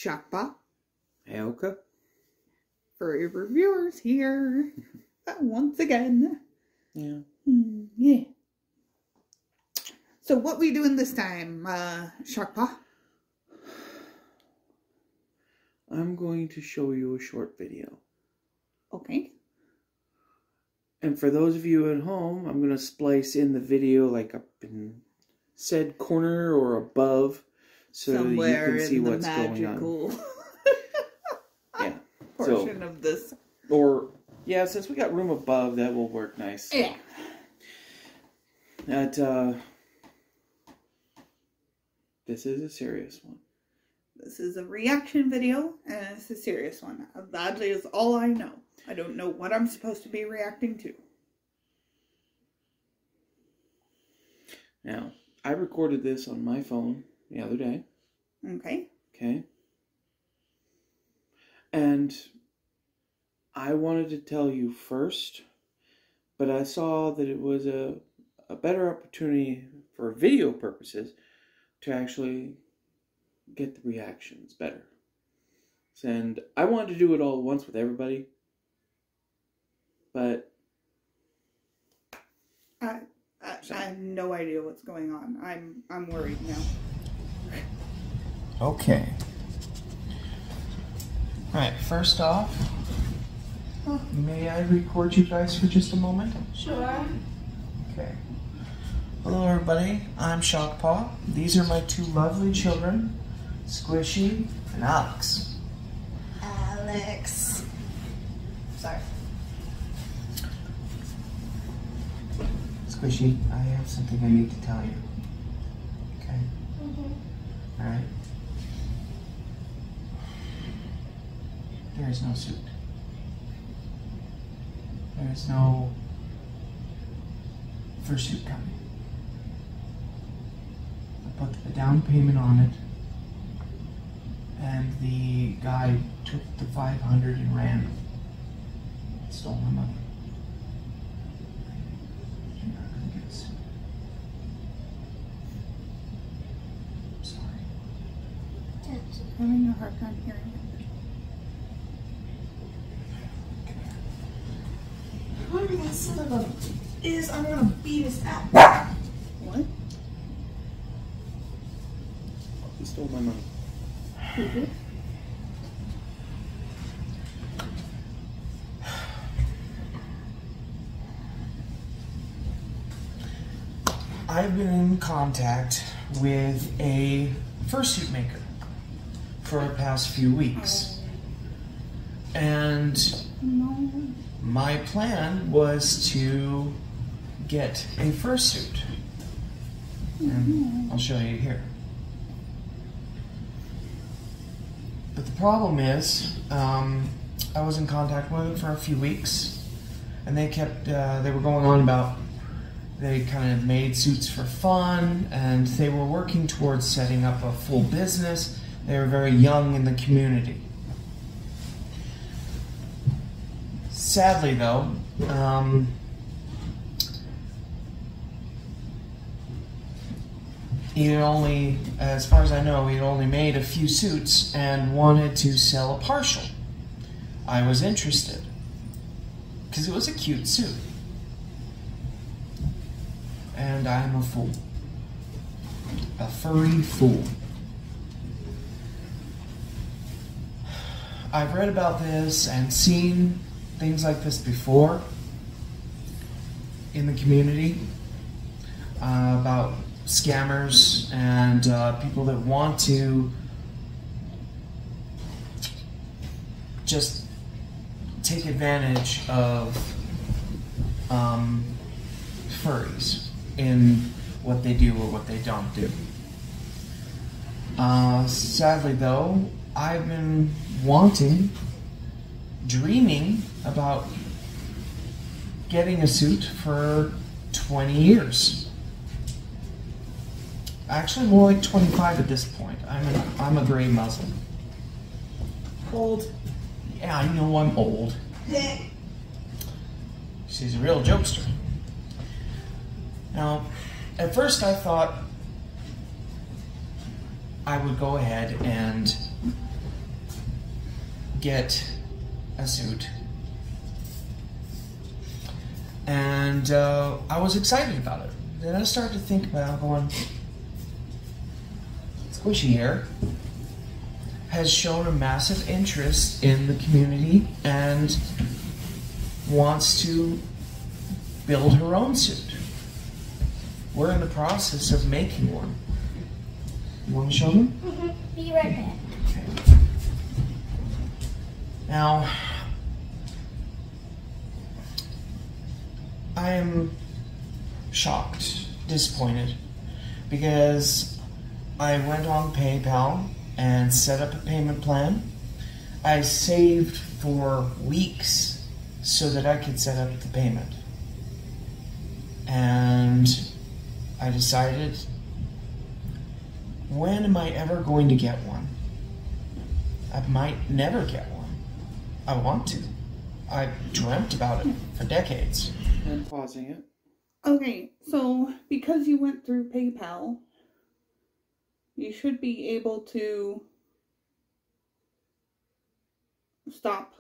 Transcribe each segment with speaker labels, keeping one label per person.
Speaker 1: Shakpa.
Speaker 2: Hey, Oka.
Speaker 1: Furry reviewers here. Once again.
Speaker 2: Yeah.
Speaker 1: Yeah. So what we doing this time, Shakpa?
Speaker 2: I'm going to show you a short video.
Speaker 1: Okay.
Speaker 2: And for those of you at home, I'm going to splice in the video like up in said corner or above so
Speaker 1: somewhere
Speaker 2: you can see
Speaker 1: in the
Speaker 2: what's
Speaker 1: magical
Speaker 2: going on. Yeah.
Speaker 1: portion of this.
Speaker 2: Or, yeah, since we got room above, that will work nice.
Speaker 1: Yeah.
Speaker 2: This is a serious one.
Speaker 1: This is a reaction video, and it's a serious one. That is all I know. I don't know what I'm supposed to be reacting to.
Speaker 2: Now, I recorded this on my phone the other day.
Speaker 1: Okay.
Speaker 2: Okay. And I wanted to tell you first, but I saw that it was a better opportunity for video purposes to actually get the reactions better. And I wanted to do it all at once with everybody, but
Speaker 1: I have no idea what's going on. I'm worried now.
Speaker 2: okay. Alright, first off, may I record you guys for just a moment?
Speaker 1: Sure.
Speaker 2: Okay. Hello everybody, I'm Shockpaw. These are my two lovely children, Squishy and Alex.
Speaker 1: Alex. Sorry.
Speaker 2: Squishy, I have something I need to tell you. Okay? Alright. There is no suit. There is no fursuit coming. I put a down payment on it, and the guy took the 500 and ran. Stole my money. You're not gonna get a suit. I'm sorry.
Speaker 1: I'm having a hard time hearing it.
Speaker 3: Whoever that son of a is, I'm gonna beat his ass.
Speaker 1: What?
Speaker 2: He stole my money.
Speaker 1: Who did?
Speaker 2: I've been in contact with a fursuit maker for the past few weeks. And
Speaker 1: No.
Speaker 2: my plan was to get a fursuit. And I'll show you here. But the problem is, I was in contact with them for a few weeks, and they kept, they were going on about they kind of made suits for fun, and they were working towards setting up a full business. They were very young in the community. Sadly, though, he had only, as far as I know, he had only made a few suits and wanted to sell a partial. I was interested, because it was a cute suit. And I am a fool. A furry fool. I've read about this and seen things like this before in the community about scammers and people that want to just take advantage of furries in what they do or what they don't do. Sadly though, I've been dreaming about getting a suit for 20 years. Actually more like 25 at this point. I'm a gray Muslim.
Speaker 3: Old.
Speaker 2: Yeah, I know I'm old. She's a real jokester. Now, at first I thought I would go ahead and get a suit. And I was excited about it. Then I started to think about going, Squishy here has shown a massive interest in the community and wants to build her own suit. We're in the process of making one. You want to show them?
Speaker 4: Mm-hmm. Be right back.
Speaker 2: Okay. Now, I am shocked, disappointed, because I went on PayPal and set up a payment plan. I saved for weeks so that I could set up the payment. And I decided, when am I ever going to get one? I might never get one. I want to. I dreamt about it for decades.
Speaker 5: I'm pausing it.
Speaker 1: Okay, so because you went through PayPal, you should be able to stop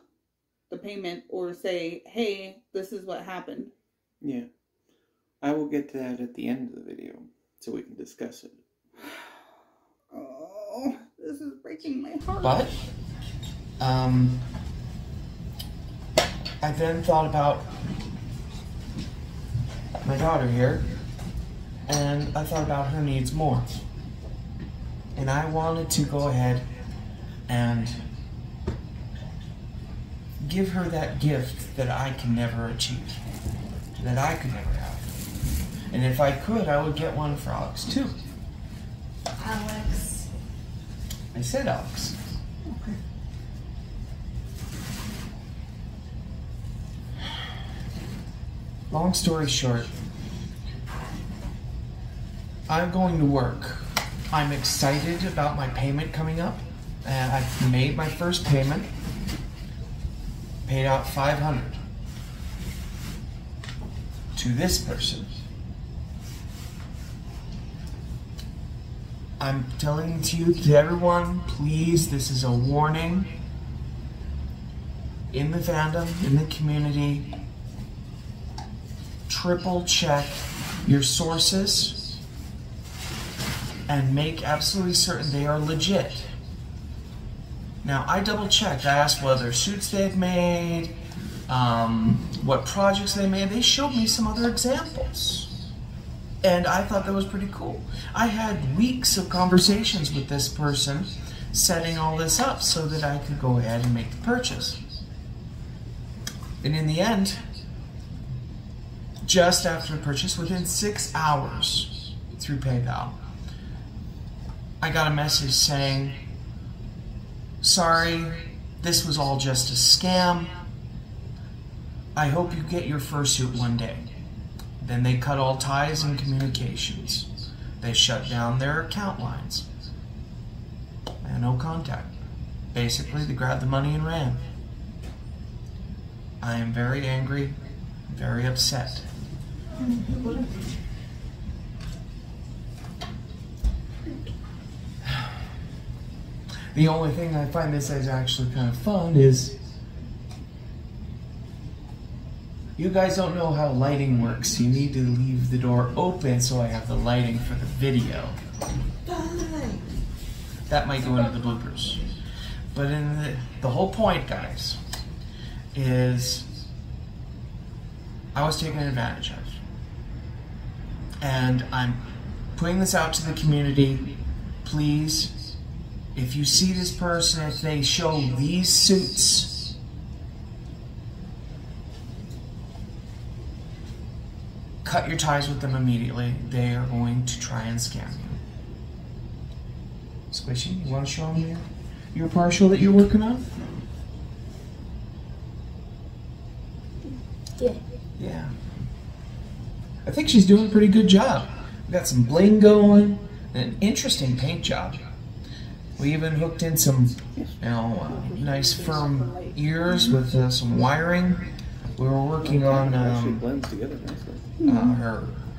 Speaker 1: the payment or say, hey, this is what happened.
Speaker 5: Yeah. I will get to that at the end of the video so we can discuss it.
Speaker 1: Oh, this is breaking my heart.
Speaker 2: But, I then thought about my daughter here, and I thought about her needs more. And I wanted to go ahead and give her that gift that I can never achieve, that I could never have. And if I could, I would get one for Alex too.
Speaker 3: Alex.
Speaker 2: I said Alex.
Speaker 3: Okay.
Speaker 2: Long story short, I'm going to work. I'm excited about my payment coming up. I've made my first payment. Paid out $500 to this person. I'm telling to everyone, please, this is a warning. In the fandom, in the community, triple check your sources and make absolutely certain they are legit. Now, I double checked. I asked what other suits they've made, what projects they made. They showed me some other examples. And I thought that was pretty cool. I had weeks of conversations with this person setting all this up so that I could go ahead and make the purchase. And in the end, just after the purchase, within 6 hours through PayPal, I got a message saying, sorry, this was all just a scam. I hope you get your fursuit one day. Then they cut all ties and communications. They shut down their account lines. And no contact. Basically, they grabbed the money and ran. I am very angry, very upset. The only thing I find this is actually kind of fun is you guys don't know how lighting works. You need to leave the door open so I have the lighting for the video. That might go into the bloopers. But in the whole point, guys, is I was taken advantage of. And I'm putting this out to the community. Please, if you see this person, if they show these suits, cut your ties with them immediately. They are going to try and scam you. Squishy, you want to show them your partial that you're working on?
Speaker 4: Yeah.
Speaker 2: Yeah. I think she's doing a pretty good job. We got some bling going, and an interesting paint job. We even hooked in some, nice firm ears with some wiring. We were working on
Speaker 5: Actually blends together nicely.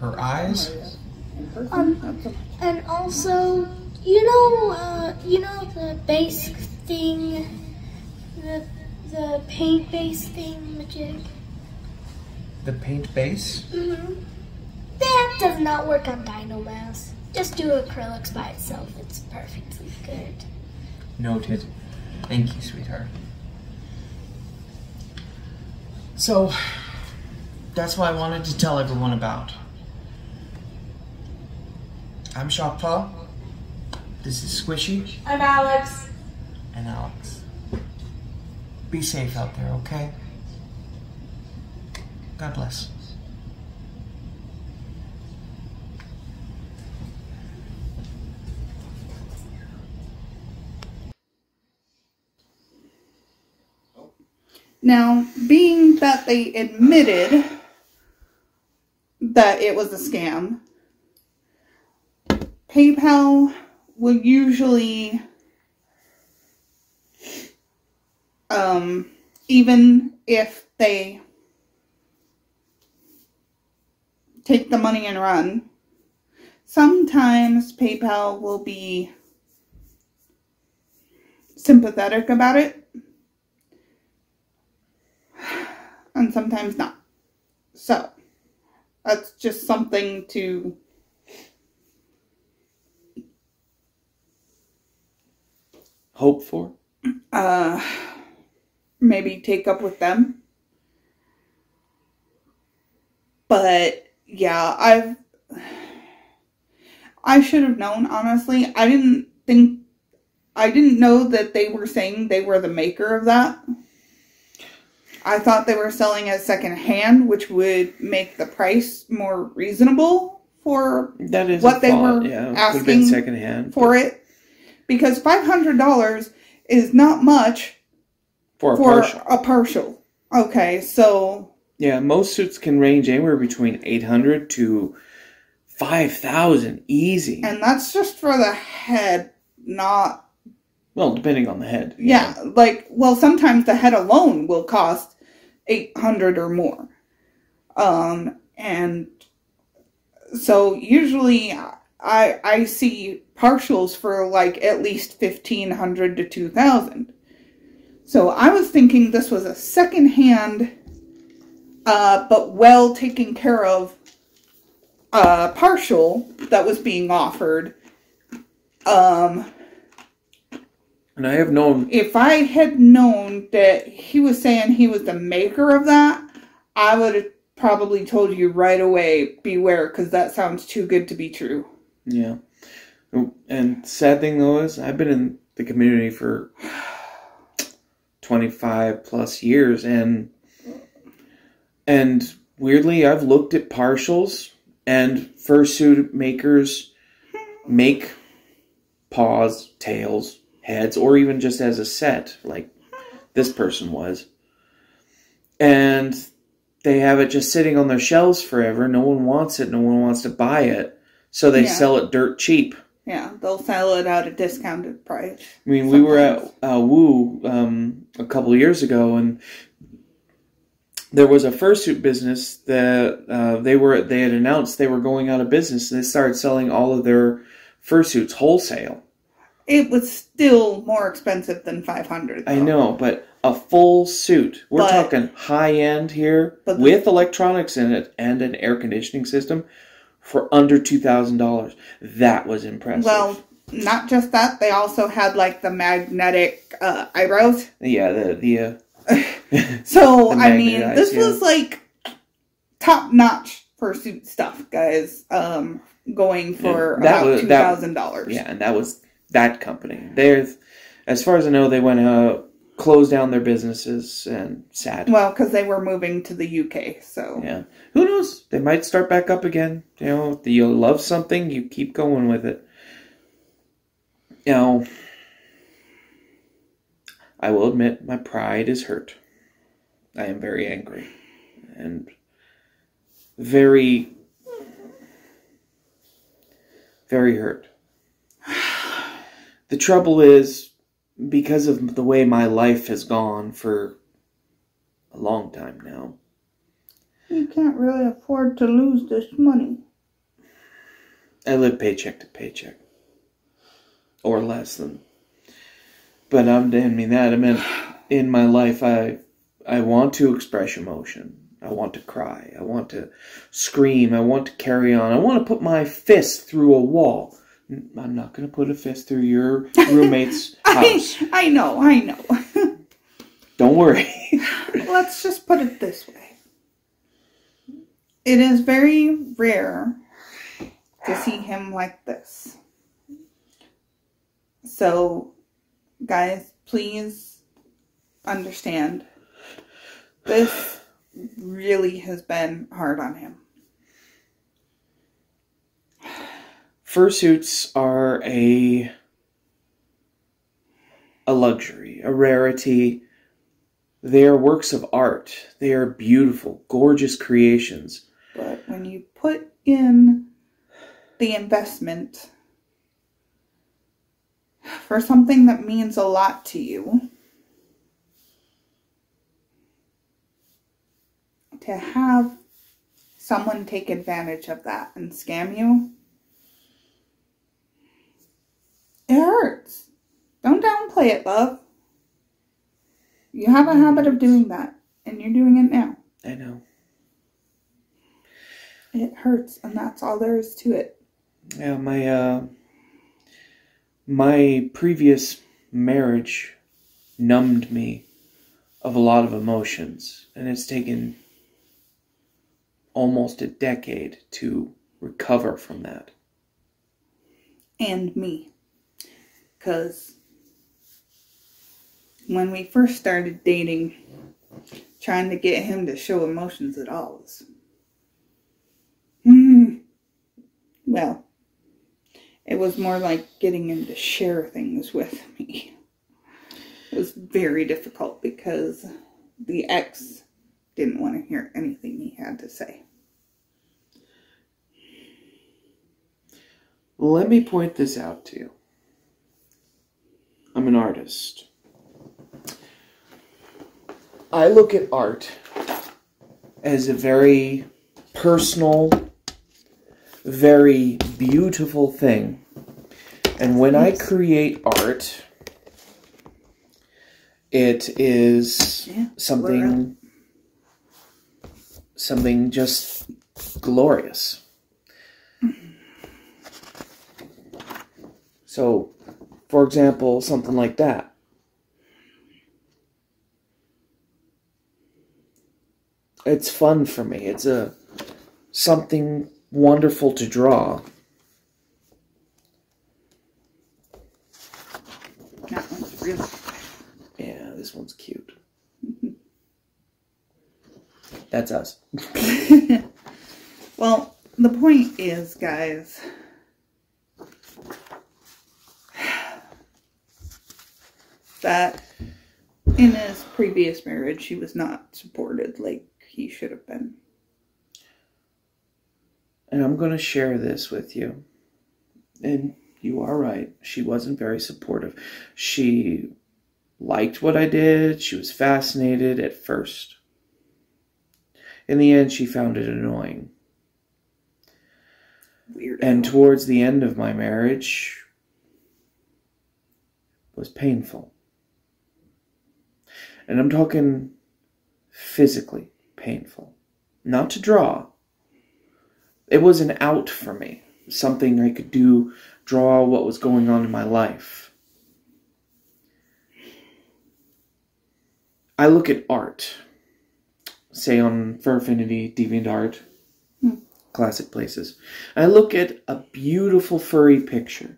Speaker 2: her eyes.
Speaker 4: And also, you know the basic thing The paint base thing, majig.
Speaker 2: The paint base?
Speaker 4: That does not work on Dinomass. Just do acrylics by itself. It's perfectly good.
Speaker 2: Noted. Thank you, sweetheart. So, that's what I wanted to tell everyone about. I'm Shockpaw. This is Squishy.
Speaker 3: I'm Alex.
Speaker 2: And Alex. Be safe out there, okay? God bless.
Speaker 1: Now, being that they admitted that it was a scam, PayPal will usually, even if they take the money and run, sometimes PayPal will be sympathetic about it. And sometimes not. So, that's just something to
Speaker 5: hope for.
Speaker 1: Maybe take up with them. But yeah, I should have known, honestly. I didn't know that they were saying they were the maker of that. I thought they were selling it second hand, which would make the price more reasonable for what they were asking
Speaker 5: secondhand
Speaker 1: for it. Because $500 is not much for a partial. Okay, so...
Speaker 5: Yeah, most suits can range anywhere between $800 to $5,000 easy.
Speaker 1: And that's just for the head, not...
Speaker 5: Well, depending on the head.
Speaker 1: Yeah, like, well, sometimes the head alone will cost $800 or more. And so usually I see partials for like at least $1,500 to $2,000. So I was thinking this was a second-hand, but well taken care of partial that was being offered.
Speaker 5: And I have known...
Speaker 1: If I had known that he was saying he was the maker of that, I would have probably told you right away, beware, because that sounds too good to be true.
Speaker 5: Yeah. And sad thing, though, is I've been in the community for 25 plus years, and weirdly, I've looked at partials, and fursuit makers make paws, tails, heads, or even just as a set, like this person was. And they have it just sitting on their shelves forever. No one wants it. No one wants to buy it. So they sell it dirt cheap.
Speaker 1: Yeah, they'll sell it at a discounted price.
Speaker 5: I mean, we were at Woo a couple of years ago, and there was a fursuit business that they had announced they were going out of business, and they started selling all of their fursuits wholesale.
Speaker 1: It was still more expensive than $500.
Speaker 5: I know, but a full suit. We're talking high-end here, with electronics in it and an air conditioning system for under $2,000. That was impressive.
Speaker 1: Well, not just that. They also had, like, the magnetic eyebrows.
Speaker 5: Yeah, the
Speaker 1: So, I mean, this was, like, top-notch fursuit stuff, guys. Going for about $2,000.
Speaker 5: Yeah, and that was... that company. As far as I know, they went closed down their businesses, and sad.
Speaker 1: Well, because they were moving to the UK, so.
Speaker 5: Yeah. Who knows? They might start back up again. You know, you love something, you keep going with it. You know, I will admit, my pride is hurt. I am very angry. And very, very hurt. The trouble is, because of the way my life has gone for a long time now.
Speaker 1: You can't really afford to lose this money.
Speaker 5: I live paycheck to paycheck. Or less than. But I didn't mean that. I meant in my life, I want to express emotion. I want to cry. I want to scream. I want to carry on. I want to put my fist through a wall. I'm not going to put a fist through your roommate's house.
Speaker 1: I know.
Speaker 5: Don't worry.
Speaker 1: Let's just put it this way. It is very rare to see him like this. So, guys, please understand. This really has been hard on him.
Speaker 5: Fursuits are a luxury, a rarity. They are works of art. They are beautiful, gorgeous creations.
Speaker 1: But when you put in the investment for something that means a lot to you, to have someone take advantage of that and scam you, it hurts. Don't downplay it, love. You have a habit of doing that, and you're doing it now.
Speaker 5: I know.
Speaker 1: It hurts, and that's all there is to it.
Speaker 5: Yeah, my previous marriage numbed me of a lot of emotions, and it's taken almost a decade to recover from that.
Speaker 1: And me. Because when we first started dating, trying to get him to show emotions at all was... well, it was more like getting him to share things with me. It was very difficult because the ex didn't want to hear anything he had to say.
Speaker 5: Let me point this out to you. I'm an artist. I look at art as a very personal, very beautiful thing. And when I create art, it is something just glorious. So, for example, something like that. It's fun for me. It's something wonderful to draw.
Speaker 1: That one's really...
Speaker 5: Yeah, this one's cute. That's us.
Speaker 1: Well, the point is, guys, that in his previous marriage, he was not supported like he should have been.
Speaker 5: And I'm going to share this with you. And you are right. She wasn't very supportive. She liked what I did. She was fascinated at first. In the end, she found it annoying.
Speaker 1: Weird.
Speaker 5: And towards the end of my marriage, was painful. And I'm talking physically painful. Not to draw. It was an out for me. Something I could do, draw what was going on in my life. I look at art. Say on Furfinity, DeviantArt, classic places. I look at a beautiful furry picture.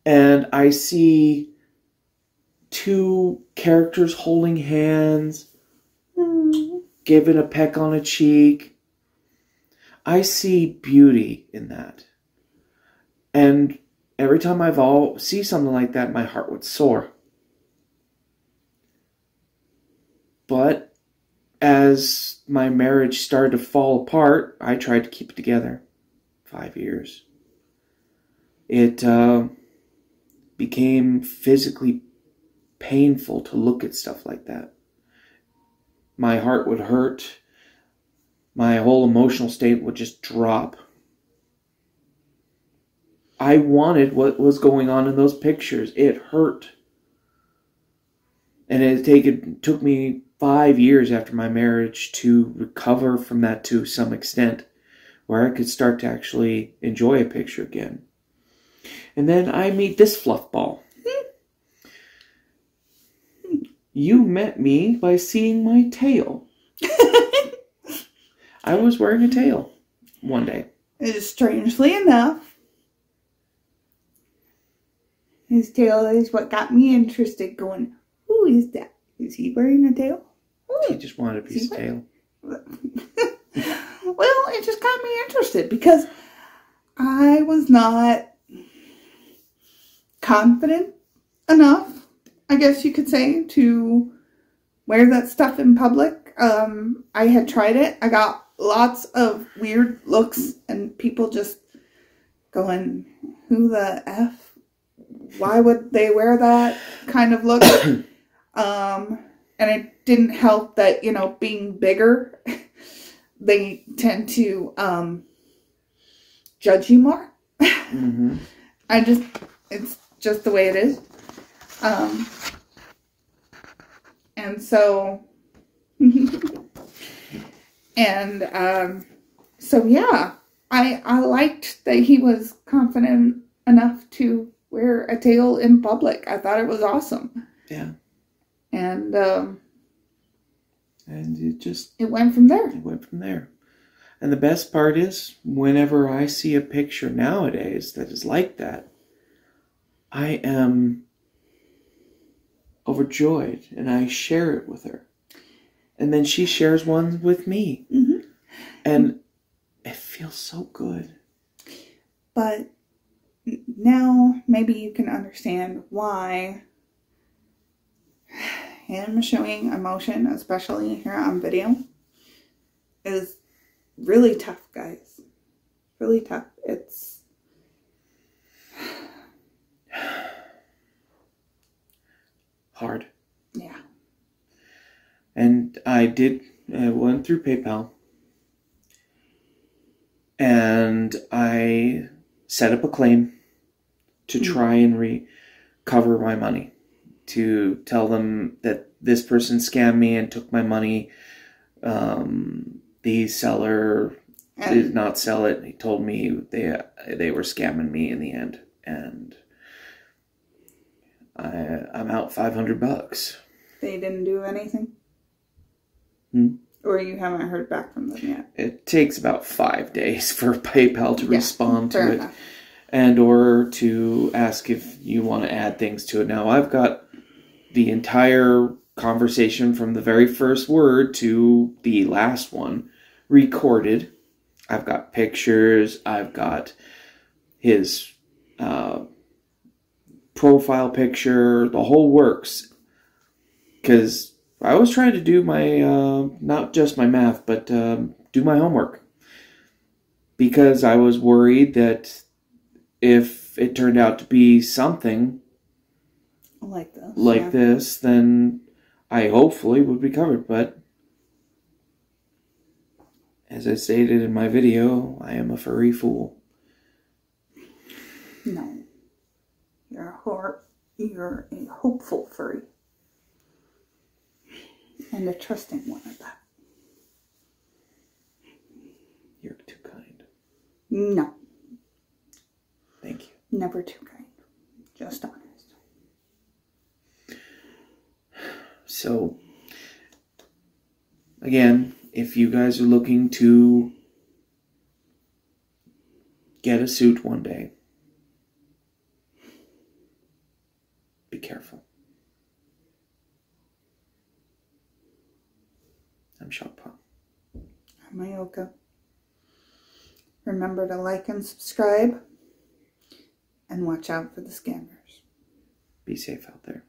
Speaker 5: And I see two characters holding hands, giving a peck on a cheek. I see beauty in that. And every time I see something like that, my heart would soar. But as my marriage started to fall apart, I tried to keep it together. 5 years. It became physically painful to look at stuff like that. My heart would hurt. My whole emotional state would just drop. I wanted what was going on in those pictures. It hurt. And it took me 5 years after my marriage to recover from that to some extent, where I could start to actually enjoy a picture again. And then I meet this fluff ball. You met me by seeing my tail. I was wearing a tail one day.
Speaker 1: Strangely enough, his tail is what got me interested, going, who is that? Is he wearing a tail?
Speaker 5: He just wanted a piece of tail.
Speaker 1: Well, it just got me interested because I was not confident enough, I guess you could say, to wear that stuff in public. I had tried it. I got lots of weird looks and people just going, who the F? Why would they wear that kind of look? And it didn't help that, being bigger, they tend to judge you more.
Speaker 5: Mm-hmm.
Speaker 1: It's just the way it is. And so, so yeah, I liked that he was confident enough to wear a tail in public. I thought it was awesome.
Speaker 5: Yeah.
Speaker 1: And
Speaker 5: it
Speaker 1: went from there.
Speaker 5: It went from there. And the best part is, whenever I see a picture nowadays that is like that, I am overjoyed and I share it with her. And then she shares one with me.
Speaker 1: Mm-hmm.
Speaker 5: And it feels so good.
Speaker 1: But now maybe you can understand why him showing emotion, especially here on video, is really tough, guys. Really tough. It's
Speaker 5: hard.
Speaker 1: Yeah.
Speaker 5: And I went through PayPal. And I set up a claim to try and recover my money. To tell them that this person scammed me and took my money. The seller did not sell it. He told me they were scamming me in the end. And I'm out $500.
Speaker 1: They didn't do anything? Or you haven't heard back from them yet?
Speaker 5: It takes about 5 days for PayPal to respond to it.
Speaker 1: Enough.
Speaker 5: And or to ask if you want to add things to it. Now, I've got the entire conversation from the very first word to the last one recorded. I've got pictures. I've got his profile picture, the whole works. Because I was trying to do my, not just my math, but do my homework. Because I was worried that if it turned out to be something like this, then I hopefully would be covered. But as I stated in my video, I am a furry fool.
Speaker 1: No. You're a hopeful furry. And a trusting one at that.
Speaker 5: You're too kind.
Speaker 1: No.
Speaker 5: Thank you.
Speaker 1: Never too kind. Just honest.
Speaker 5: So, again, if you guys are looking to get a suit one day, be careful. I'm Shoppa.
Speaker 1: I'm Ioka. Remember to like and subscribe. And watch out for the scammers.
Speaker 5: Be safe out there.